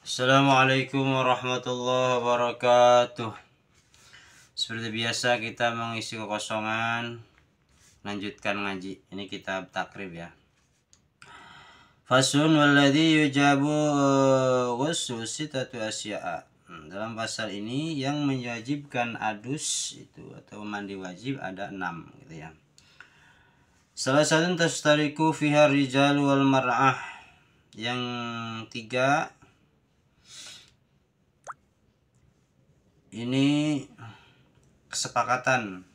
Assalamualaikum warahmatullahi wabarakatuh. Seperti biasa kita mengisi kekosongan, lanjutkan ngaji. Ini kitab takrib ya. Fasun walladhi yujabu ghuslu sitatu asya'a. Dalam pasal ini yang mewajibkan adus itu atau mandi wajib ada 6 gitu ya. Salah satu tastariku fiha rijal wal mar'ah. Yang 3 ini kesepakatan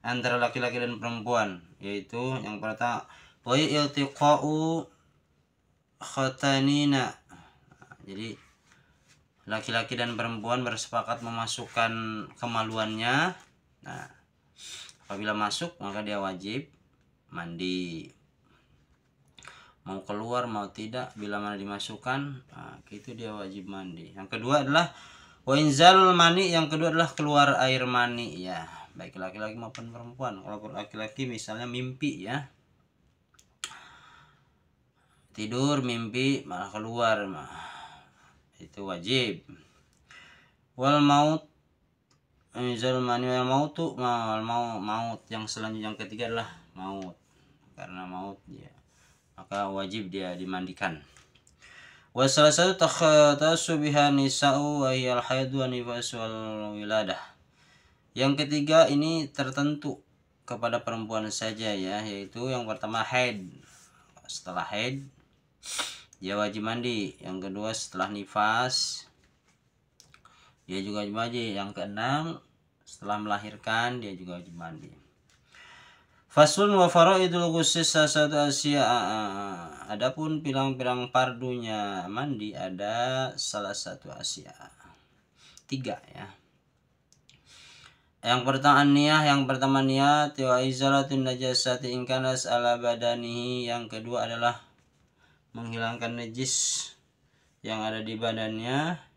antara laki-laki dan perempuan, yaitu yang pertama wa iltiqa'u khatanina. Jadi laki-laki dan perempuan bersepakat memasukkan kemaluannya. Nah, apabila masuk maka dia wajib mandi. Mau keluar mau tidak, bila mana dimasukkan, nah, itu dia wajib mandi. Yang kedua adalah wa inzalul mani, yang kedua adalah keluar air mani ya, baik laki-laki maupun perempuan. Kalau laki-laki misalnya mimpi ya, tidur mimpi malah keluar, itu wajib. Wal maut, inzalul mani wal mautu, maut yang selanjutnya yang ketiga adalah maut, karena maut ya maka wajib dia dimandikan. Wa salah satu takhatasu biha nisa'u wa hiyal haidu wa nifas wal wiladah. Yang ketiga ini tertentu kepada perempuan saja ya, yaitu yang pertama haid. Setelah haid dia wajib mandi. Yang kedua setelah nifas dia juga wajib mandi. Yang keenam setelah melahirkan dia juga wajib mandi. Faslun wa faraidul ghusl satu asya. Adapun pirang-pirang pardunya mandi ada salah satu asya, 3 ya. Yang pertama niat wa izalatun najasati in kanas ala badanihi. Yang kedua adalah menghilangkan najis yang ada di badannya.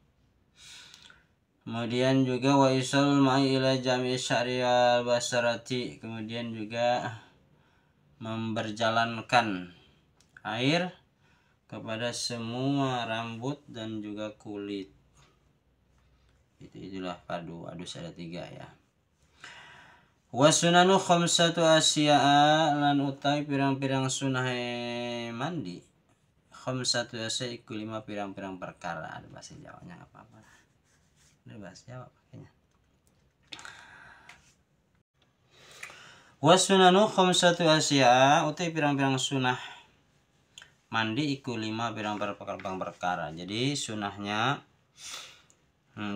Kemudian juga wa isalul ma'i ila jami' sya'riyal basarati. Kemudian juga memberjalankan air kepada semua rambut dan juga kulit. Itulah padu adus ada 3 ya. Wa sunanu khamsatu asya'a, lan utai pirang-pirang sunah mandi. Khamsatu asya'a iku 5 pirang-pirang perkara. Ada bahasa Jawanya enggak apa-apa. Ada bahasa Jawa pakainya. Wa sunanu khamsatu asya'a, utai pirang-pirang sunah mandi iku 5 pirang-pirang perkara. Jadi sunahnya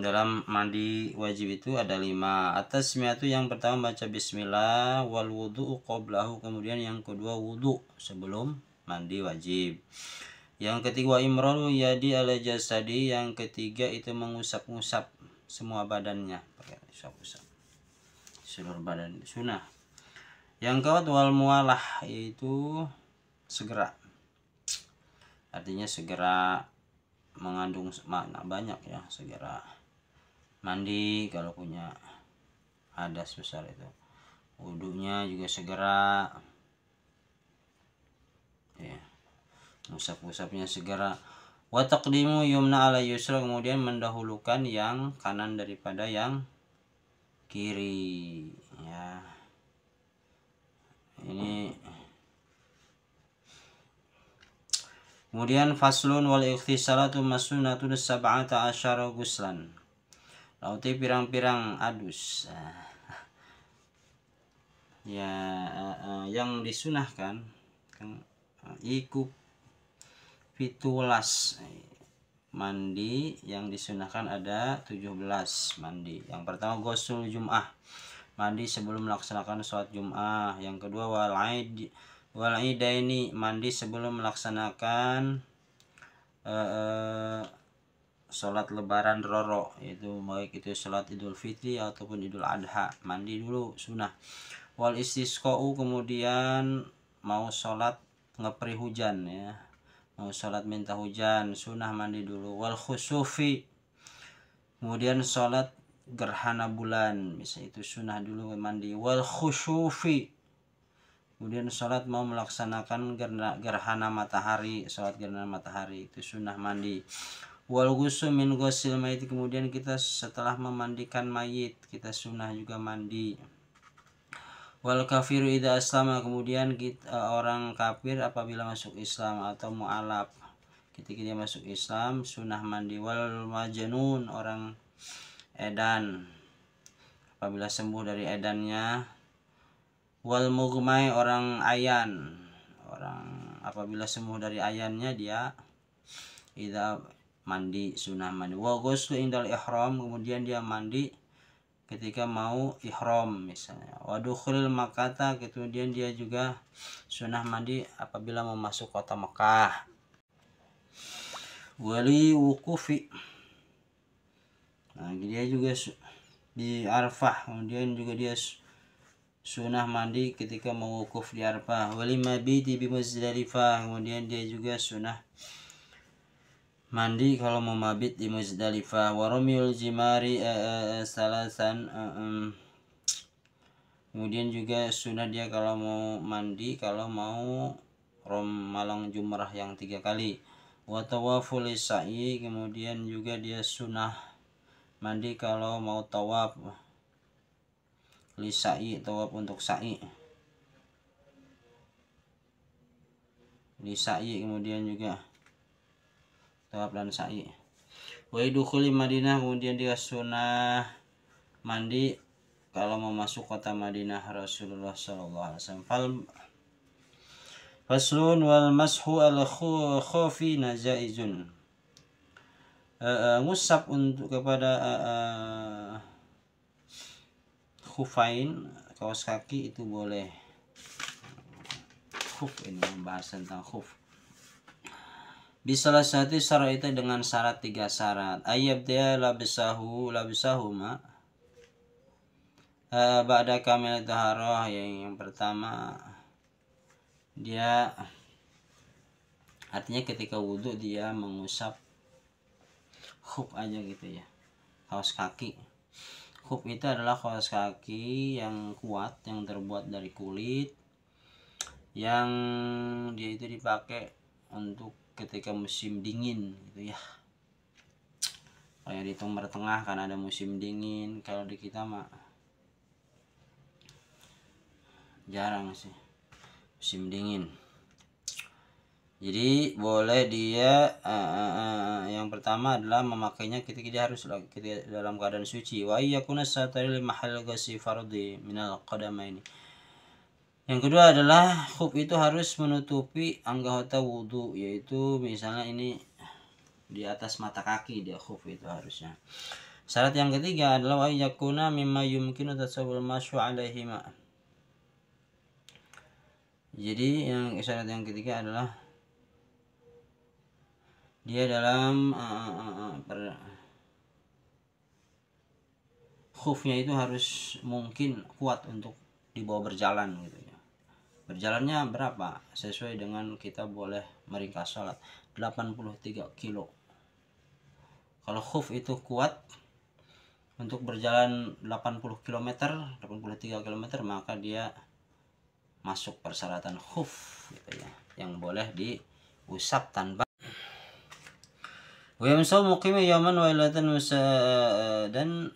dalam mandi wajib itu ada 5. Atas itu yang pertama baca bismillah, wal wudu'u qablahu, kemudian yang kedua wudu sebelum mandi wajib. Yang ketiga imraru yadi ala jasadi, yang ketiga itu mengusap-ngusap semua badannya, pakai usap-usap seluruh badan, sunnah. Yang keempat wal mualah, yaitu segera, artinya segera mengandung makna banyak ya, segera mandi kalau punya hadas besar itu. Wudunya juga segera ya, usap-usapnya segera. Wa taqdimu yumna ala yusra, kemudian mendahulukan yang kanan daripada yang kiri ya. Ini kemudian faslun wal ikhtisalatu masunatun sab'ata asyara guslan. Lauti pirang-pirang adus ya, yang disunahkan kan iku pitulas mandi. Yang disunahkan ada 17 mandi. Yang pertama ghusl jum'ah, mandi sebelum melaksanakan sholat jum'ah. Yang kedua wal idaini, mandi sebelum melaksanakan sholat lebaran roro, yaitu baik itu sholat idul fitri ataupun idul adha, mandi dulu sunnah. Wal istisqa'u, kemudian mau sholat ngepri hujan ya, mau sholat minta hujan, sunnah mandi dulu. Wal khusufi, kemudian sholat gerhana bulan, bisa itu sunnah dulu mandi. Wal khusufi, kemudian sholat mau melaksanakan gerhana matahari, sholat gerhana matahari itu sunnah mandi. Wal ghusl min ghusil mayit, kemudian kita setelah memandikan mayit kita sunnah juga mandi. Wal kafiru idza aslama, kemudian kita, orang kafir apabila masuk Islam atau mu'alaf ketika dia masuk Islam sunnah mandi. Wal majnun, orang edan apabila sembuh dari edannya. Wal mughmai, orang ayan, orang apabila sembuh dari ayannya dia idza mandi sunnah mandi. Wa ghuslu indal ihram, kemudian dia mandi ketika mau ihram misalnya. Wa dukhulil makkata, kemudian dia juga sunnah mandi apabila mau masuk kota Mekah. Wali wukufi, nah dia juga di Arafah, kemudian juga dia sunnah mandi ketika mau wukuf di Arafah. Wali mabiti bi Muzdalifah, kemudian dia juga sunnah mandi kalau mau mabit di Muzdalifah. Waramiul jimari salasan, kemudian juga sunnah dia kalau mau mandi kalau mau malang jumrah yang 3 kali. Wa tawaful sa'i, kemudian juga dia sunnah mandi kalau mau tawaf li sa'i, tawaf untuk sa'i li sa'i, kemudian juga tawaf dan sa'i. Wa dukhuli Madinah, kemudian dia sunnah mandi kalau mau masuk kota Madinah Rasulullah sallallahu alaihi wasallam. Faslun wal mashu al khufina jaizun, ngusap untuk kepada khufain, kaos kaki itu boleh. Khuf ini membahas tentang khuf. Bisalah satu syarat itu dengan syarat 3 syarat. Ayab dia labisahu ma ba'da kamil taharah, yang pertama dia artinya ketika wudhu dia mengusap khuf aja gitu ya, kaos kaki. Khuf itu adalah kaos kaki yang kuat yang terbuat dari kulit, yang dia itu dipakai untuk ketika musim dingin gitu ya. Kayak di Timur Tengah kan ada musim dingin, kalau di kita mah jarang sih musim dingin. Jadi boleh dia yang pertama adalah memakainya ketika dia harus ketika dalam keadaan suci. Wa yakuna sataril mahal ghusli fardhi minal qadamaini. Yang kedua adalah khuf itu harus menutupi anggota wudhu, yaitu misalnya ini di atas mata kaki, dia khuf itu harusnya. Syarat yang ketiga adalah wa yakuna mimma yumkinu tasawwur masyu alaihi ma. Jadi yang syarat yang ketiga adalah dia dalam khufnya itu harus mungkin kuat untuk dibawa berjalan gitu ya. Berjalannya berapa? Sesuai dengan kita boleh meringkas sholat 83 kilo. Kalau khuf itu kuat untuk berjalan 80 km, 83 km, maka dia masuk persyaratan khuf gitu ya, yang boleh diusap tanpa. Wa yamsahu muqimi yaman wa ilatan, dan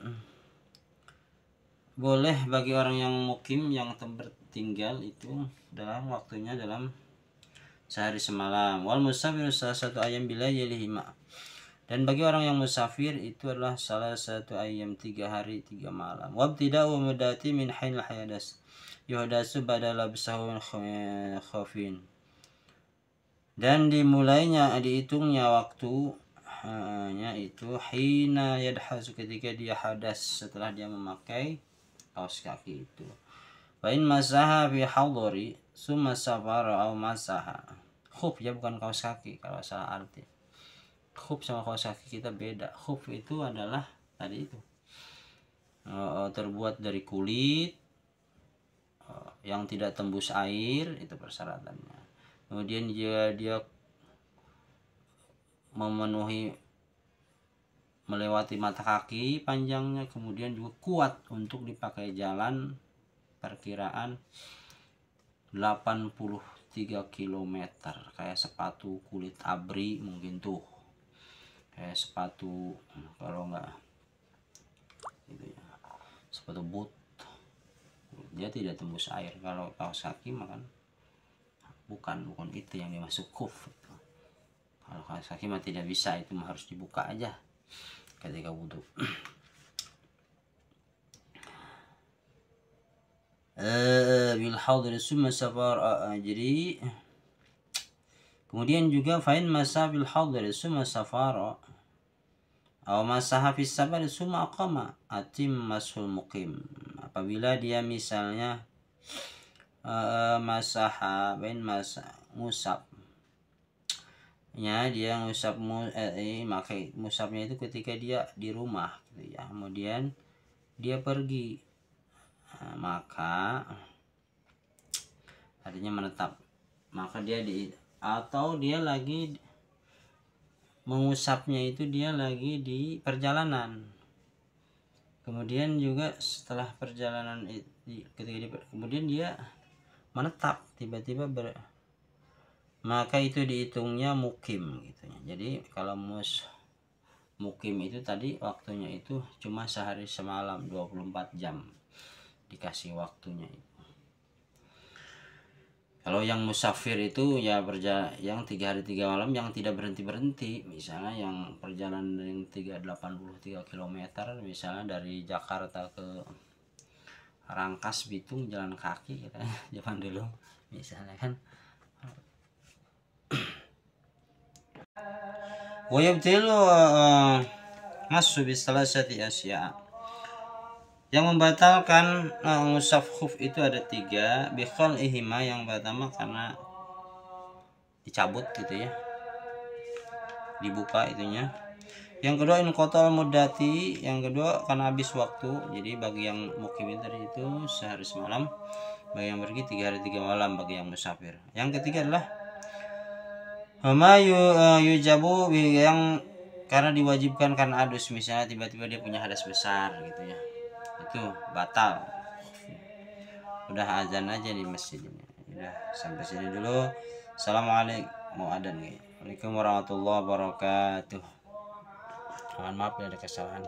boleh bagi orang yang mukim yang bertinggal itu dalam waktunya dalam sehari semalam. Wal musafir salah satu ayam bila yalihima, dan bagi orang yang musafir itu adalah salah satu ayam 3 hari 3 malam. Wabtida'u mudati min hainil hayadas yuhdasu badala bisahun khafin, dan dimulainya dihitungnya waktu itu hina yadhasu, ketika dia hadas setelah dia memakai kaos kaki itu. Wa in masaha fi hadari summa safara aw masaha. Khuf ya, bukan kaos kaki kalau salah arti. Khuf sama kaos kaki kita beda. Khuf itu adalah tadi itu terbuat dari kulit yang tidak tembus air, itu persyaratannya. Kemudian dia memenuhi melewati mata kaki panjangnya, kemudian juga kuat untuk dipakai jalan, perkiraan 83 km, kayak sepatu kulit abri mungkin tuh, kayak pakai sepatu, kalau enggak gitu ya, sepatu boot, dia tidak tembus air. Kalau kaos kaki makan bukan itu yang dimasuk kuf. Kalau kaos kaki mah tidak bisa, itu mah harus dibuka aja ketika wudhu. Bil hadri summa safar. Jadi kemudian juga fain masa bil hadri summa safara aw masaha fis safar summa aqama atim masul muqim. Apabila dia misalnya masaha bain masa musab ya, dia ngusap makai musabnya itu ketika dia di rumah gitu ya, kemudian dia pergi, maka artinya menetap, maka dia atau dia lagi mengusapnya itu dia lagi di perjalanan, kemudian juga setelah perjalanan ketika kemudian dia menetap tiba-tiba maka itu dihitungnya mukim gitu ya. Jadi kalau mukim itu tadi waktunya itu cuma sehari semalam, 24 jam dikasih waktunya itu. Kalau yang musafir itu ya yang 3 hari 3 malam yang tidak berhenti, misalnya yang perjalanan yang 83 km, misalnya dari Jakarta ke Rangkas Bitung jalan kaki kita zaman dulu misalnya kan. Wayabtilu masu bisalasati asya. Yang membatalkan ngusap khuf itu ada 3. Bikhal ihima, yang pertama karena dicabut gitu ya, dibuka itunya. Yang kedua inqatal muddati, yang kedua karena habis waktu. Jadi bagi yang mukim tadi itu sehari semalam, bagi yang pergi 3 hari 3 malam bagi yang musafir. Yang ketiga adalah ma yujabu, yang karena diwajibkan karena adus, misalnya tiba-tiba dia punya hadas besar gitu ya, itu batal. Udah azan aja di masjid ini. Udah sampai sini dulu. Assalamualaikum, mau adzan nih. Waalaikumsalam warahmatullahi wabarakatuh. Mohon maaf ya ada kesalahan.